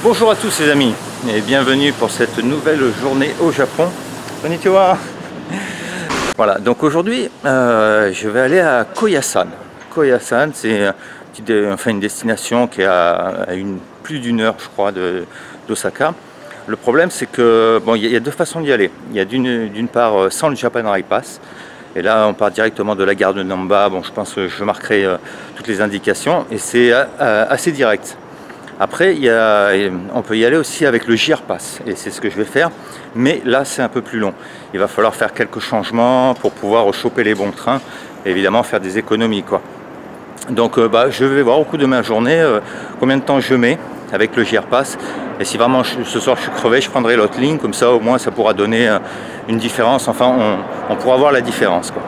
Bonjour à tous les amis et bienvenue pour cette nouvelle journée au Japon. Konnichiwa. Voilà, donc aujourd'hui je vais aller à Koyasan. Koyasan, c'est une destination qui est à plus d'une heure je crois d'Osaka. Le problème c'est que bon, il y a deux façons d'y aller. Il y a d'une part sans le Japan Rail Pass. Et là on part directement de la gare de Namba. Bon, je pense que je marquerai toutes les indications et c'est assez direct. Après, on peut y aller aussi avec le JR Pass, et c'est ce que je vais faire, mais là c'est un peu plus long. Il va falloir faire quelques changements pour pouvoir choper les bons trains, et évidemment faire des économies, quoi. Donc je vais voir au cours de ma journée combien de temps je mets avec le JR Pass, et si vraiment ce soir je suis crevé, je prendrai l'autre ligne, comme ça au moins ça pourra donner une différence, enfin on pourra voir la différence, quoi.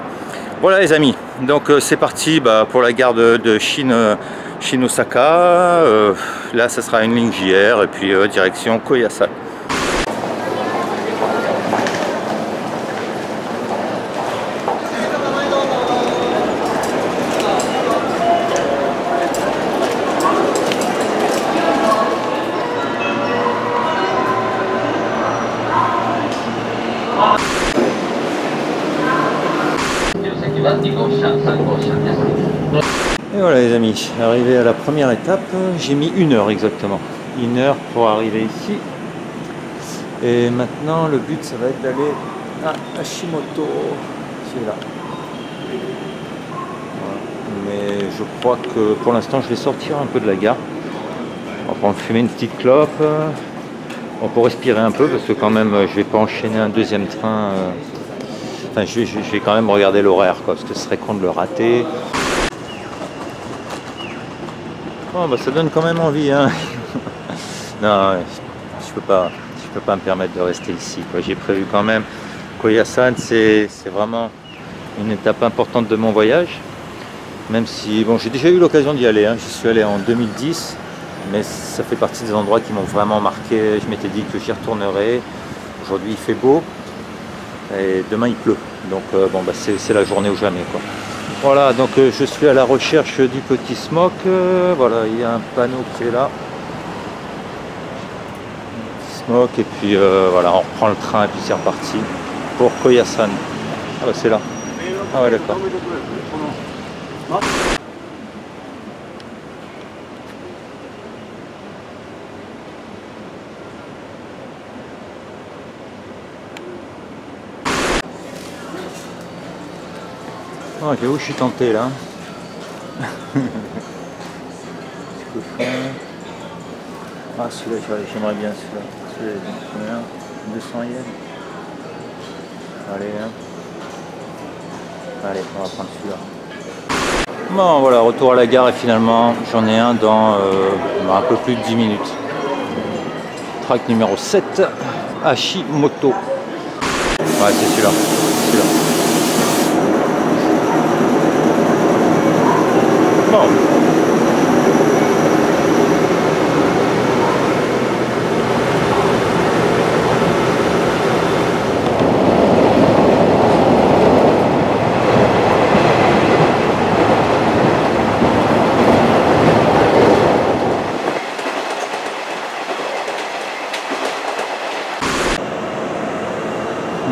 Voilà les amis, donc c'est parti pour la gare de Shin-Osaka. Là ça sera une ligne JR et puis direction Koyasan. Et voilà les amis, arrivé à la première étape, j'ai mis 1 heure exactement. 1 heure pour arriver ici. Et maintenant le but ça va être d'aller à Hashimoto, celui-là. Voilà. Mais je crois que pour l'instant je vais sortir un peu de la gare. On va prendre fumer une petite clope. On peut respirer un peu parce que quand même je vais pas enchaîner un deuxième train. Enfin je vais quand même regarder l'horaire parce que ce serait con de le rater. Oh, ça donne quand même envie, hein. Non, je peux pas me permettre de rester ici, quoi. J'ai prévu quand même. Koyasan, c'est vraiment une étape importante de mon voyage. Même si, bon, j'ai déjà eu l'occasion d'y aller, hein. J'y suis allé en 2010, mais ça fait partie des endroits qui m'ont vraiment marqué. Je m'étais dit que j'y retournerai. Aujourd'hui, il fait beau et demain, il pleut. Donc, c'est la journée ou jamais, quoi. Voilà, donc je suis à la recherche du petit smoke. Voilà, il y a un panneau qui est là. Smoke, et puis voilà, on reprend le train et puis c'est reparti pour Koyasan. Ah bah c'est là. Ah ouais, d'accord. Oh, où je suis tenté là. Ah, celui-là, j'aimerais bien celui-là. Celui-là, 200 yens. Allez, hein. Allez, on va prendre celui-là. Bon, voilà, retour à la gare et finalement, j'en ai un dans un peu plus de 10 minutes. Track numéro 7, Hashimoto. Ouais, c'est celui-là. Bon.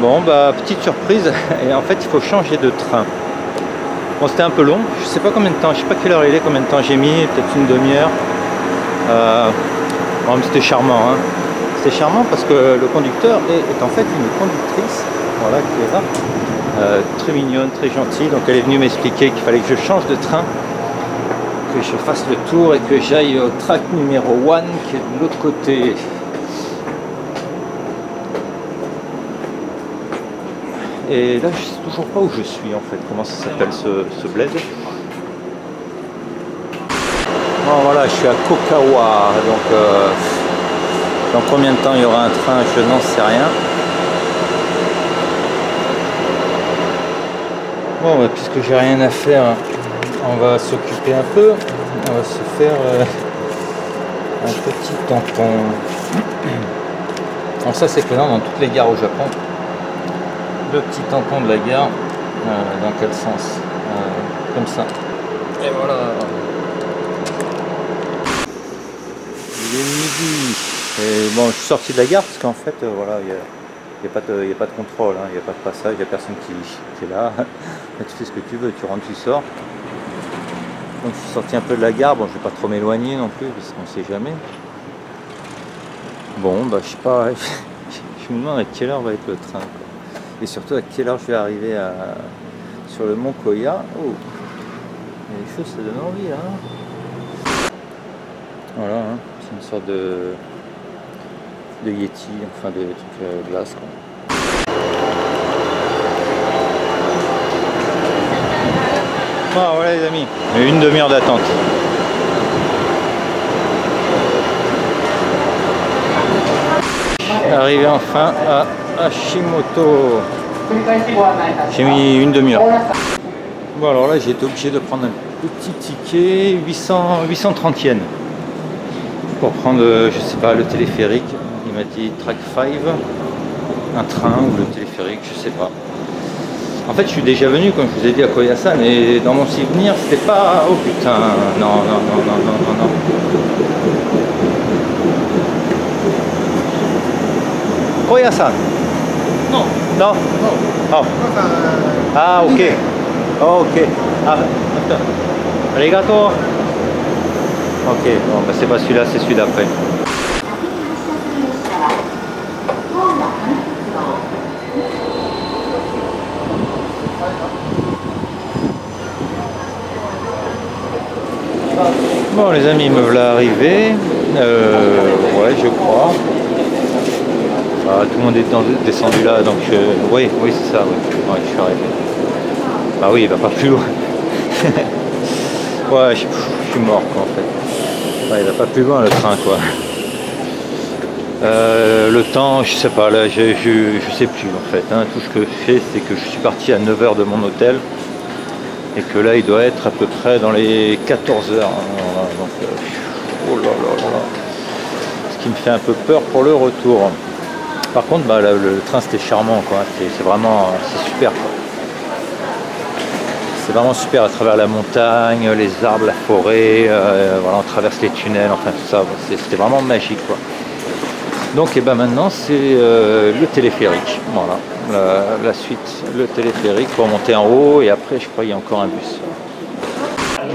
Bon, petite surprise, et en fait il faut changer de train. Bon, c'était un peu long, je sais pas combien de temps, je sais pas quelle heure il est, combien de temps j'ai mis, peut-être une demi-heure. Bon, c'était charmant, hein. C'était charmant parce que le conducteur est en fait une conductrice, voilà, qui est là, très mignonne, très gentille. Donc elle est venue m'expliquer qu'il fallait que je change de train, que je fasse le tour et que j'aille au track numéro 1 qui est de l'autre côté. Et là, je sais toujours pas où je suis en fait, comment ça s'appelle ce bled. Bon, voilà, je suis à Kokawa, donc dans combien de temps il y aura un train, je n'en sais rien. Bon, puisque j'ai rien à faire, on va s'occuper un peu. On va se faire un petit tampon. Donc ça, c'est présent dans toutes les gares au Japon. Le petit tampon de la gare, dans quel sens, comme ça, et voilà. Il est midi. Et bon, je suis sorti de la gare parce qu'en fait, voilà, il n'y a pas de contrôle, hein, il n'y a pas de passage, il n'y a personne qui est là. Là. Tu fais ce que tu veux, tu rentres, tu sors. Donc je suis sorti un peu de la gare, bon je vais pas trop m'éloigner non plus parce qu'on sait jamais. Bon bah je sais pas, je me demande à quelle heure va être le train quoi. Et surtout à quelle heure je vais arriver sur le mont Koya. Oh, les choses ça donne envie là. Voilà, hein. C'est une sorte de Yeti, enfin de trucs glace quoi. Ah voilà les amis, une demi-heure d'attente. Arrivé enfin à Hashimoto. J'ai mis une demi-heure. Bon alors là j'ai été obligé de prendre un petit ticket, 830 yens. Pour prendre, je sais pas, le téléphérique. Il m'a dit Track 5, un train ou le téléphérique, je sais pas. En fait, je suis déjà venu, comme je vous ai dit, à Koyasan, et dans mon souvenir, c'était pas... Oh putain, non. Koyasan? Non. Non? Oh. Ah, ok. Oh, ok. Ah, arigato. Ok, bon, bah, c'est pas celui-là, c'est celui d'après. Bon les amis, me voilà arrivé, ouais je crois. Ah, tout le monde est descendu là, donc oui c'est ça, oui. Ouais, je suis arrivé. Bah oui, il va pas plus loin. Ouais, je suis mort quoi en fait. Ouais, il va pas plus loin le train quoi. Le temps, je sais pas, là je sais plus en fait. Hein. Tout ce que je sais, c'est que je suis parti à 9 h de mon hôtel. Et que là il doit être à peu près dans les 14 heures. Voilà, donc, oh là là. Ce qui me fait un peu peur pour le retour. Par contre bah, là, le train c'était charmant quoi. C'est vraiment super quoi. C'est vraiment super à travers la montagne, les arbres, la forêt, voilà, on traverse les tunnels, enfin tout ça, c'était vraiment magique quoi. Donc et ben maintenant c'est le téléphérique, voilà, la suite, le téléphérique pour monter en haut et après je crois qu'il y a encore un bus.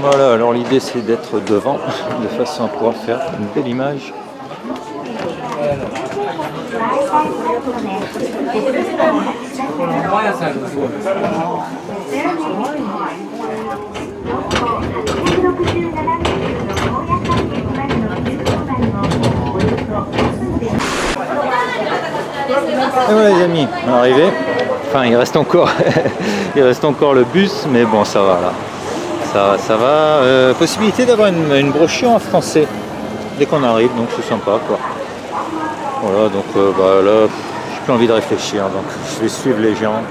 Voilà, alors l'idée c'est d'être devant de façon à pouvoir faire une belle image. Et voilà les amis, on est arrivé. Enfin il reste encore le bus, mais bon ça va là. Ça va. Possibilité d'avoir une brochure en français dès qu'on arrive, donc c'est sympa quoi. Voilà, donc bah, là j'ai plus envie de réfléchir, donc je vais suivre les gens.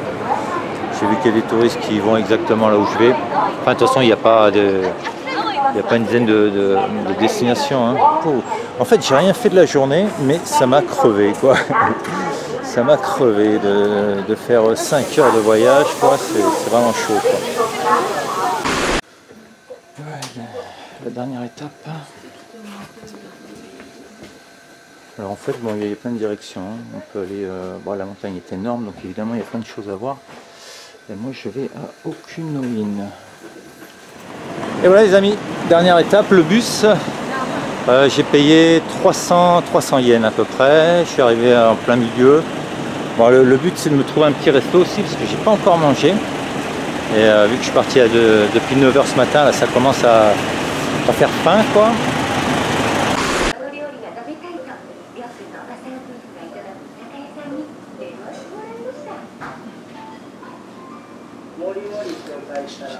J'ai vu qu'il y a des touristes qui vont exactement là où je vais. Enfin de toute façon il n'y a pas une dizaine de destinations. Hein. En fait j'ai rien fait de la journée, mais ça m'a crevé quoi. Ça m'a crevé de faire 5 heures de voyage, quoi. C'est vraiment chaud quoi. Ouais, la dernière étape. Alors en fait bon, il y a plein de directions, hein. On peut aller, bon, la montagne est énorme donc évidemment il y a plein de choses à voir. Et moi je vais à Okunoin. Et voilà les amis, dernière étape, le bus. J'ai payé 300 yens à peu près, je suis arrivé en plein milieu. Bon, le but c'est de me trouver un petit resto aussi parce que j'ai pas encore mangé. Et vu que je suis parti depuis 9 h ce matin, là ça commence à faire faim quoi.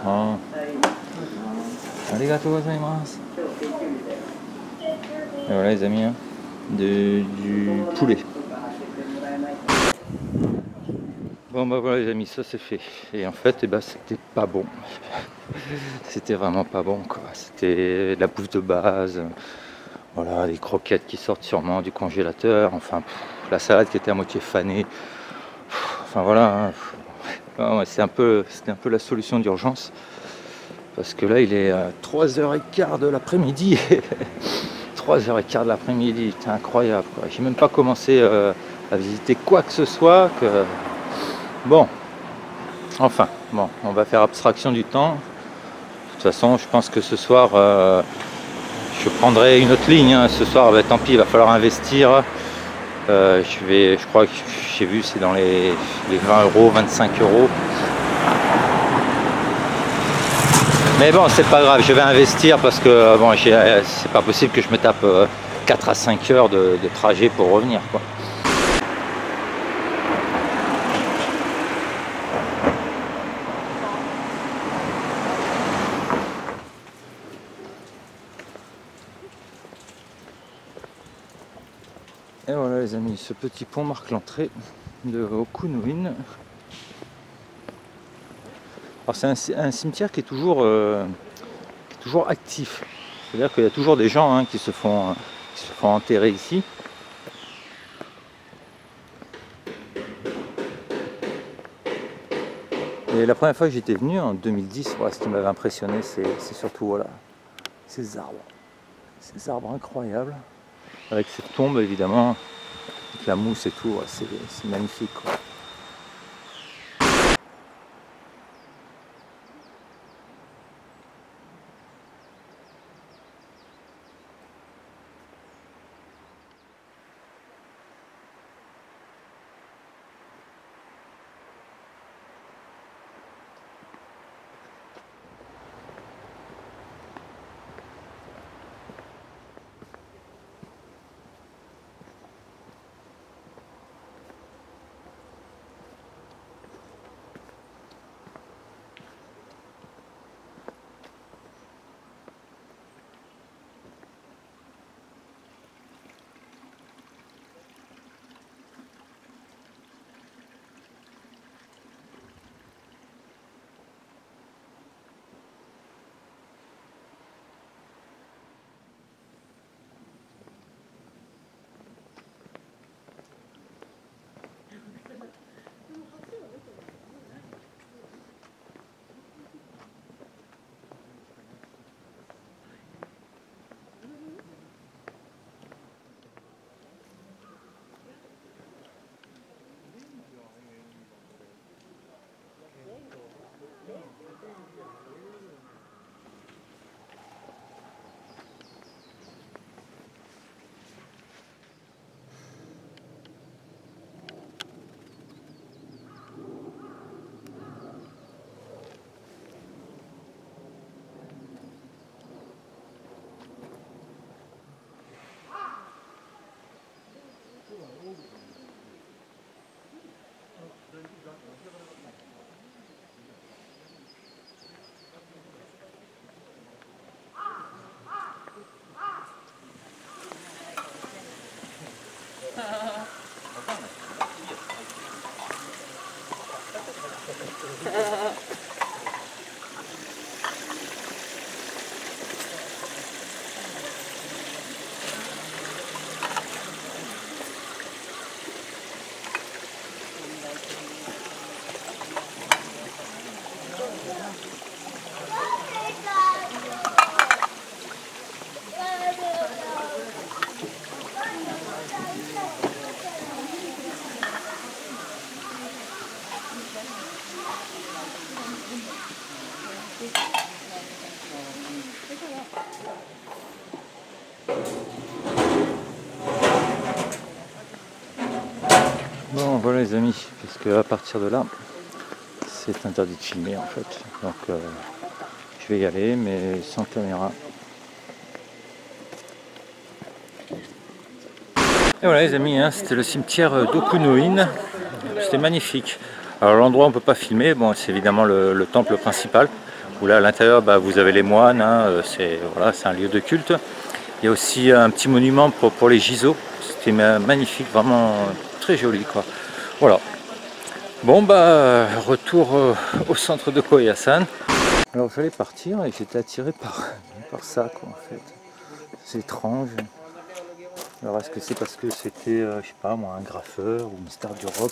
Ah. Arigatou gozaimasu. Et voilà les amis, hein, du poulet. Bon bah voilà les amis, ça c'est fait. Et en fait, eh ben, c'était pas bon. C'était vraiment pas bon quoi. C'était de la bouffe de base. Voilà, des croquettes qui sortent sûrement du congélateur. Enfin, la salade qui était à moitié fanée. Enfin voilà. Hein. C'était un peu la solution d'urgence. Parce que là, il est 3 h 15 de l'après-midi. 3h15 de l'après-midi, c'est incroyable quoi. J'ai même pas commencé à visiter quoi que ce soit. Bon, enfin, bon, on va faire abstraction du temps. De toute façon, je pense que ce soir, je prendrai une autre ligne. Hein. Ce soir, bah, tant pis, il va falloir investir. Je crois que j'ai vu, c'est dans les 20 euros, 25 euros. Mais bon, c'est pas grave, je vais investir parce que bon, c'est pas possible que je me tape 4 à 5 heures de trajet pour revenir, quoi. Et voilà les amis, ce petit pont marque l'entrée de Okunoin. Alors c'est un cimetière qui est toujours actif. C'est-à-dire qu'il y a toujours des gens hein, qui se font enterrer ici. Et la première fois que j'étais venu en 2010, voilà, ce qui m'avait impressionné, c'est surtout voilà, ces arbres incroyables, avec cette tombe évidemment, avec la mousse et tout, ouais, c'est magnifique quoi. Bon voilà les amis, puisque à partir de là, c'est interdit de filmer en fait. Donc je vais y aller mais sans caméra. Et voilà les amis, hein, c'était le cimetière d'Okunoin. C'était magnifique. Alors l'endroit on ne peut pas filmer, bon, c'est évidemment le temple principal, où là à l'intérieur bah, vous avez les moines, hein, c'est voilà, un lieu de culte. Il y a aussi un petit monument pour les Jizo, c'était magnifique, vraiment très joli quoi. Voilà. Bon bah retour au centre de Koh Yasan. Alors j'allais partir et j'étais attiré par ça quoi en fait. C'est étrange. Alors est-ce que c'est parce que c'était, je sais pas moi, un graffeur ou une star du rock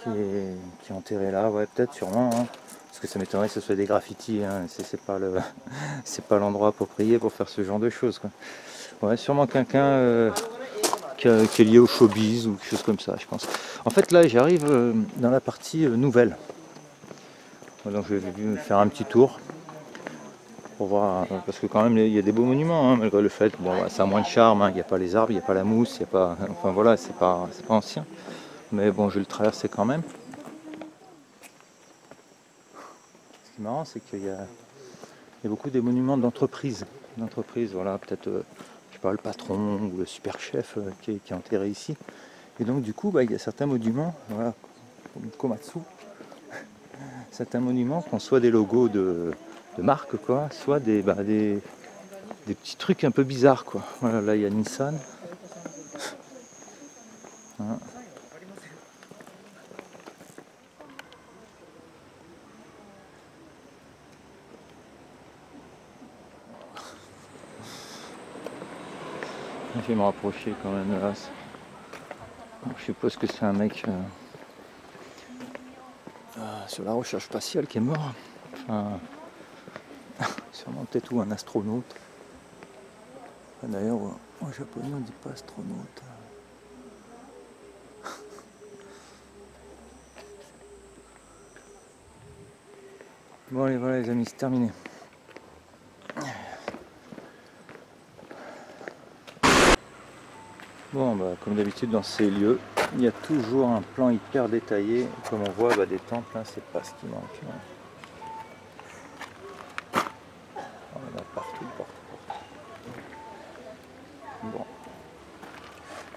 qui est enterré là? Ouais peut-être, sûrement. Hein. Parce que ça m'étonnerait que ce soit des graffitis. Hein. C'est pas l'endroit approprié pour faire ce genre de choses quoi. Ouais, sûrement quelqu'un qui est lié au showbiz ou quelque chose comme ça, je pense. En fait, là, j'arrive dans la partie nouvelle. Donc, je vais faire un petit tour pour voir, parce que quand même, il y a des beaux monuments, hein, malgré le fait que bon, ça a moins de charme. Hein, il n'y a pas les arbres, il n'y a pas la mousse, il n'y a pas, enfin voilà, c'est pas ancien. Mais bon, je vais le traverser quand même. Ce qui est marrant, c'est qu'il y a beaucoup des monuments d'entreprise. Voilà, peut-être, je sais pas, le patron ou le super chef qui est enterré ici. Et donc, du coup, il y a certains monuments, voilà, comme Komatsu, certains monuments qui ont soit des logos de marque, quoi, soit des petits trucs un peu bizarres, quoi. Voilà, là, il y a Nissan. Voilà. Je vais me rapprocher quand même là. Je suppose que c'est un mec sur la recherche spatiale qui est mort. Enfin, sûrement peut-être ou un astronaute. D'ailleurs, en japonais on ne dit pas astronaute. Bon allez, voilà les amis, c'est terminé. Bon, comme d'habitude dans ces lieux, il y a toujours un plan hyper détaillé. Comme on voit, des temples, hein, c'est pas ce qui manque. Hein. On en a partout. Bon.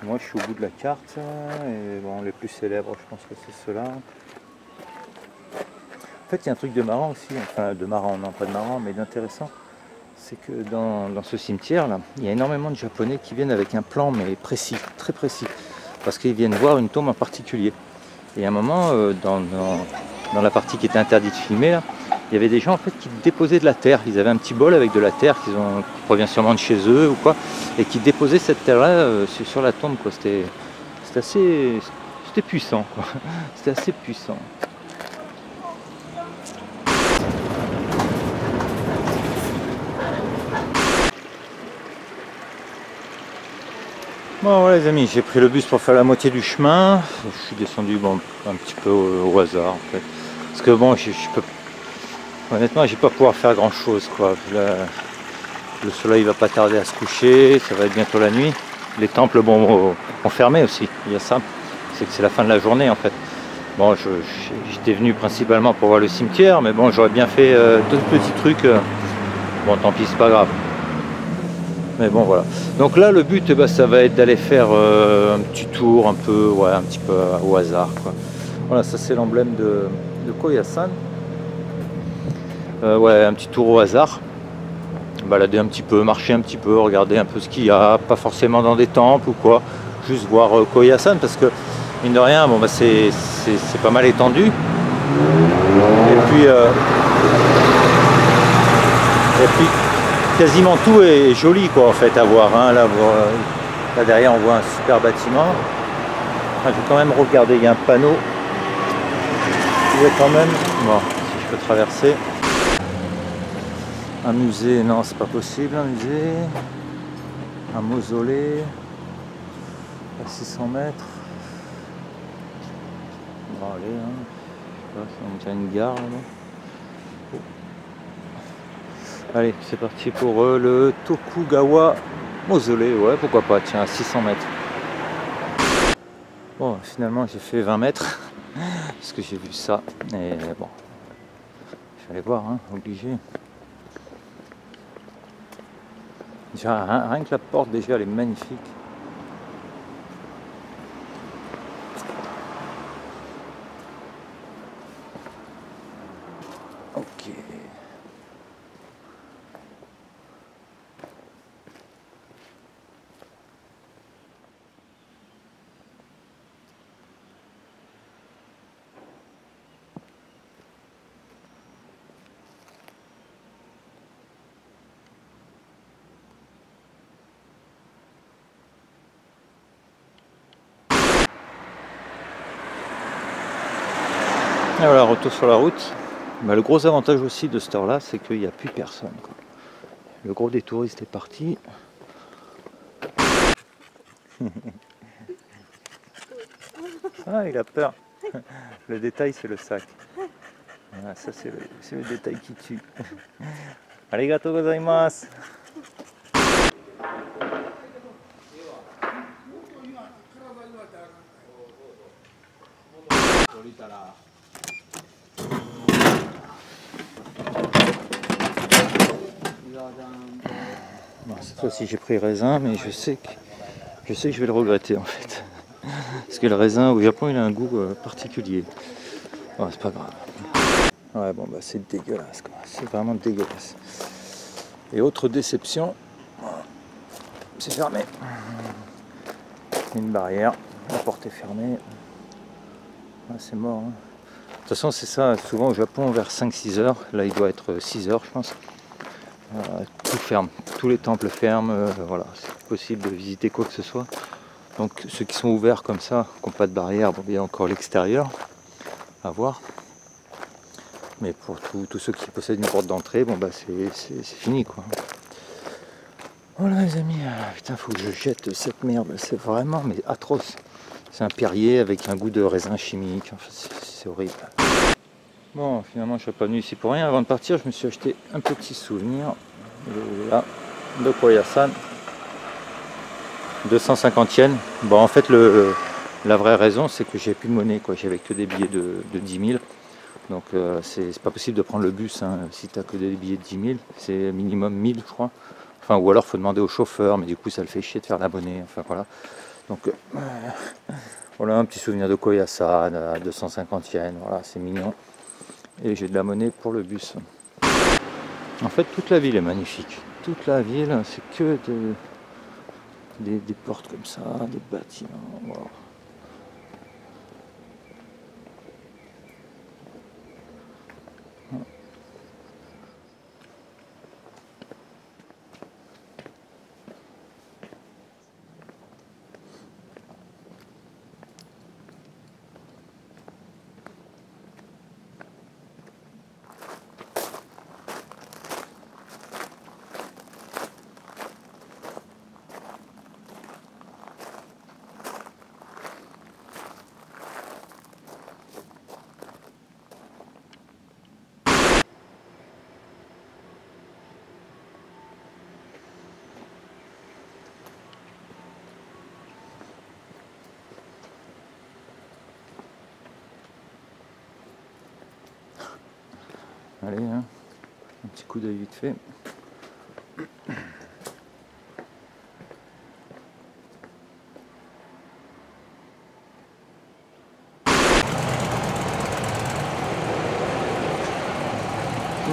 Moi, je suis au bout de la carte. Et bon, les plus célèbres, je pense que c'est ceux-là. En fait, il y a un truc de marrant aussi. Enfin, de marrant, non pas de marrant, mais d'intéressant. C'est que dans ce cimetière-là, il y a énormément de Japonais qui viennent avec un plan, mais précis, très précis. Parce qu'ils viennent voir une tombe en particulier. Et à un moment, dans la partie qui était interdite de filmer, là, il y avait des gens en fait qui déposaient de la terre. Ils avaient un petit bol avec de la terre qui provient sûrement de chez eux ou quoi, et qui déposaient cette terre-là sur la tombe, quoi. C'était puissant, quoi. C'était assez puissant. Bon voilà les amis, j'ai pris le bus pour faire la moitié du chemin. Je suis descendu un petit peu au hasard en fait. Parce que bon, honnêtement, je vais pas pouvoir faire grand chose, quoi. Là, le soleil va pas tarder à se coucher, ça va être bientôt la nuit. Les temples ont fermé aussi, il y a ça. C'est que c'est la fin de la journée en fait. Bon, j'étais venu principalement pour voir le cimetière, mais bon, j'aurais bien fait d'autres petits trucs. Bon, tant pis, c'est pas grave. Mais bon voilà. Donc là le but ça va être d'aller faire un petit tour un peu au hasard, quoi. Voilà, ça c'est l'emblème de Koyasan. Ouais, un petit tour au hasard. Balader un petit peu, marcher un petit peu, regarder un peu ce qu'il y a, pas forcément dans des temples ou quoi, juste voir Koyasan parce que mine de rien, c'est pas mal étendu. Et puis quasiment tout est joli, quoi, en fait, à voir. Hein. Là derrière, on voit un super bâtiment. Enfin, je vais quand même regarder, il y a un panneau. Il y a quand même, bon, si je peux traverser. Un musée, non, c'est pas possible, un musée. Un mausolée. À 600 mètres. On va aller, hein. Je sais pas, on a une gare, là. Allez, c'est parti pour le Tokugawa Mausolée, ouais, pourquoi pas, tiens, à 600 mètres. Bon, finalement, j'ai fait 20 mètres, parce que j'ai vu ça, et bon, je vais aller voir, hein, obligé. Déjà, rien que la porte, déjà, elle est magnifique. Ok. Et voilà, retour sur la route. Le gros avantage aussi de cette heure-là, c'est qu'il n'y a plus personne, quoi. Le gros des touristes est parti. Ah, il a peur. Le détail, c'est le sac. Voilà, ça, c'est le détail qui tue. Arigatou gozaimasu. Bon, cette fois-ci j'ai pris raisin, mais je sais que je vais le regretter en fait. Parce que le raisin au Japon il a un goût particulier. Bon, c'est pas grave. Ouais, bon bah c'est dégueulasse quoi, c'est vraiment dégueulasse. Et autre déception, c'est fermé. Une barrière, la porte est fermée. Ah, c'est mort. Hein. De toute façon c'est ça, souvent au Japon vers 5-6 heures, là il doit être 6 heures je pense. Tout ferme, tous les temples ferment, voilà, c'est possible de visiter quoi que ce soit. Donc ceux qui sont ouverts comme ça, qui n'ont pas de barrière, bon, il y a encore l'extérieur à voir. Mais pour tous ceux qui possèdent une porte d'entrée, bon bah c'est fini quoi. Voilà les amis, putain faut que je jette cette merde, c'est vraiment mais atroce. C'est un Perrier avec un goût de raisin chimique, enfin, c'est horrible. Bon finalement je ne suis pas venu ici pour rien, avant de partir je me suis acheté un petit souvenir, là, de Koyasan. 250 yens. Bon en fait la vraie raison c'est que j'ai plus de monnaie quoi, j'avais que des billets de 10 000. Donc c'est pas possible de prendre le bus hein, si tu n'as que des billets de 10 000, c'est minimum 1000 je crois. Enfin ou alors il faut demander au chauffeur, mais du coup ça le fait chier de faire l'abonné, enfin voilà. Donc voilà un petit souvenir de Koyasan à 250 yens, voilà c'est mignon. Et j'ai de la monnaie pour le bus. En fait toute la ville est magnifique, toute la ville c'est que des portes comme ça, des bâtiments, wow. Allez, hein, un petit coup d'œil vite fait.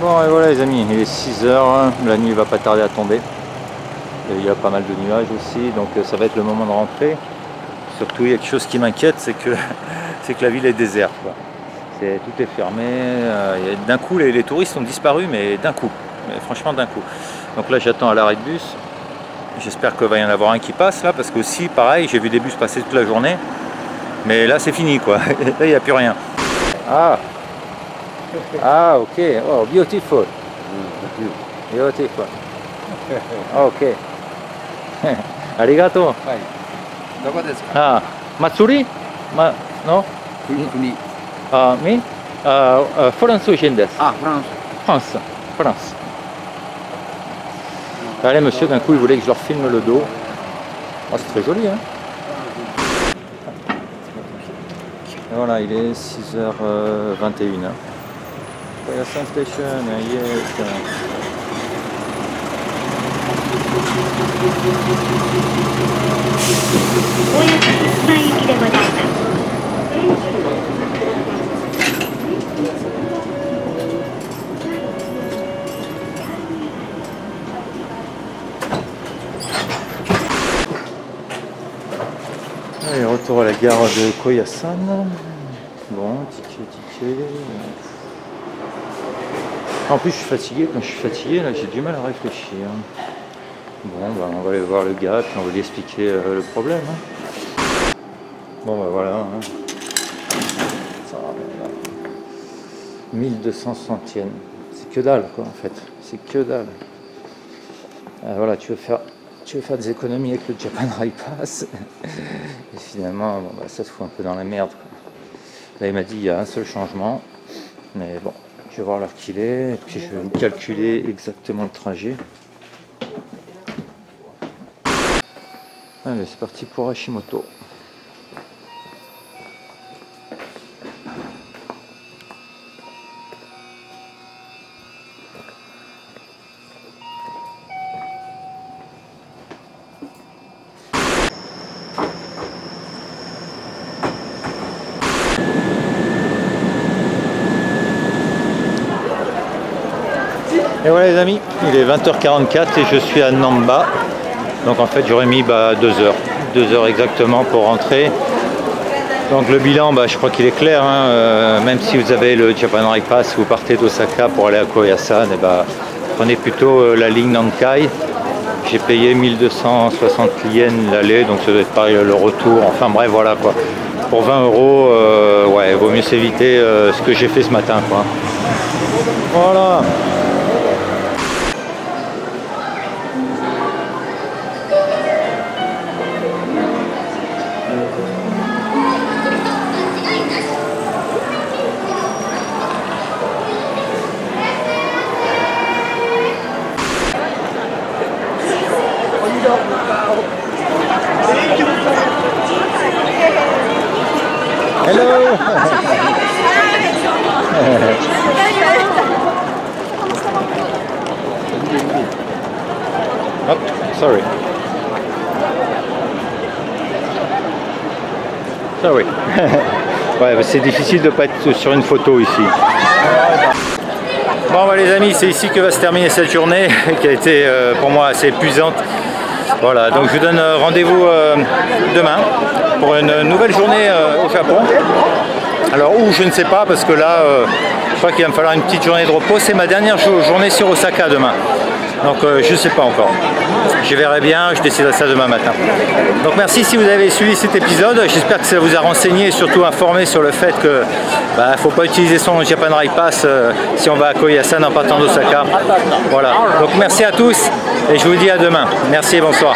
Bon et voilà les amis, il est 6 heures, la nuit va pas tarder à tomber. Et il y a pas mal de nuages aussi, donc ça va être le moment de rentrer. Surtout il y a quelque chose qui m'inquiète, c'est que la ville est déserte. Quoi. Tout est fermé, d'un coup les touristes ont disparu, mais d'un coup, mais franchement d'un coup. Donc là j'attends à l'arrêt de bus, j'espère qu'il va y en avoir un qui passe là, parce que aussi pareil, j'ai vu des bus passer toute la journée, mais là c'est fini quoi, là il n'y a plus rien. Ah ok, oh beautiful, beautiful, ok, arigato. Ah, Matsuri? No? Me? France desu. Ah, France. France. Allez monsieur, d'un coup il voulait que je leur filme le dos. Oh, c'est très joli hein. Et voilà, il est 6h21. Koyasan Station, yes. Allez, retour à la gare de Koyasan. Bon, ticket. En plus je suis fatigué, quand je suis fatigué là j'ai du mal à réfléchir. Bon bah on va aller voir le gars puis on va lui expliquer le problème. Hein. Bon bah voilà. Hein. Ça, 1260 yens. C'est que dalle quoi en fait. C'est que dalle. Voilà, tu veux faire tu veux faire des économies avec le Japan Rail Pass. Et finalement, bon, bah, ça te fout un peu dans la merde, quoi. Là, il m'a dit il y a un seul changement. Mais bon, je vais voir l'heure qu'il est. Et puis je vais me calculer exactement le trajet. Allez, c'est parti pour Hashimoto. Et voilà les amis, il est 20h44 et je suis à Namba. Donc en fait j'aurais mis 2 heures. 2 heures exactement pour rentrer. Donc le bilan, je crois qu'il est clair, hein. Même si vous avez le Japan Rail Pass, vous partez d'Osaka pour aller à Koyasan, et prenez plutôt la ligne Nankai. J'ai payé 1260 yens l'aller, donc ça doit être pareil le retour. Enfin bref, voilà quoi. Pour 20 €, ouais, vaut mieux s'éviter ce que j'ai fait ce matin, quoi. Voilà. Hello. Oh, sorry. Sorry. Ouais, c'est difficile de ne pas être sur une photo ici. Bon les amis, c'est ici que va se terminer cette journée qui a été pour moi assez épuisante. Voilà, donc je vous donne rendez-vous demain pour une nouvelle journée au Japon. Alors où, je ne sais pas, parce que là, je crois qu'il va me falloir une petite journée de repos. C'est ma dernière journée sur Osaka demain. Donc je ne sais pas encore. Je verrai bien, je déciderai ça demain matin. Donc merci si vous avez suivi cet épisode. J'espère que ça vous a renseigné et surtout informé sur le fait que ne faut pas utiliser son Japan Rail Pass si on va à Koyasan en partant d'Osaka. Voilà. Donc merci à tous et je vous dis à demain. Merci et bonsoir.